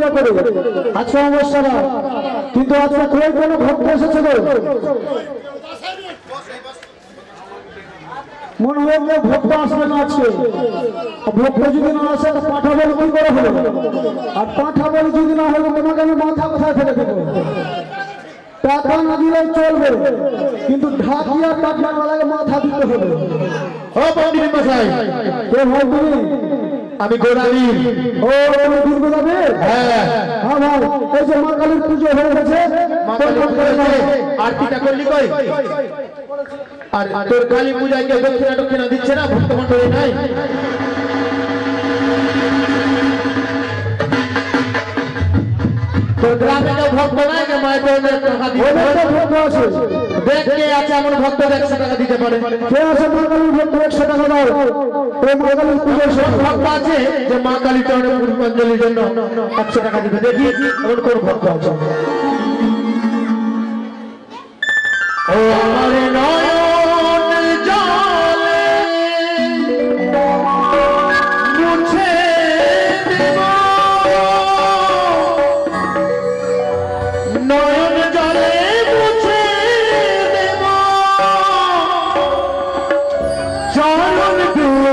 পূজা করে আজকে অমাবস্যা না, কিন্তু আজকে কই কোনো ভক্ত এসেছে গো? মনে হয় ভক্ত আসবে না আজকে। ভক্ত যদি না আসে পাঠা বল কি করে হলো? আর পাঠা বল যদি না হলে তোমাকে আমি মাথা কোথায় ফেলে দেবো? টাকা না দিলে চলবে, কিন্তু ঢাকিয়া টাকার বেলায় মাথা দিতে হবে। ও পণ্ডিত মশাই, কে ভাই তুমি? আমি গোড়ালি। ও তুমি ঘুরবে যাবে? হ্যাঁ হ্যাঁ ভাই, এই যে মা কালীর পুজো হয়ে গেছে, আরতিটা করলি কই? আর তোর কালী পূজায় কেউ দক্ষিণা দক্ষিণা দিচ্ছে না? ভক্ত মন্ডলী নাই? তোর গ্রামে কেউ ভক্ত নাই? মায়ের টাকা দিতে ভক্ত আছে, দেখ কে আছে এমন ভক্ত 100 টাকা দিতে পারে? কে আছে মা কালীর ভক্ত 100 টাকা দাও। ওই মা কালীর পুজো ভক্ত আছে যে মা কালী চরণে পুষ্পাঞ্জলির জন্য 100 টাকা দিবে? দেখি এমন কোন ভক্ত আছে? ও আমার নয়ন জলে মুছে দেব, নয়ন জলে মুছে দেব, চরণ দুয়ারে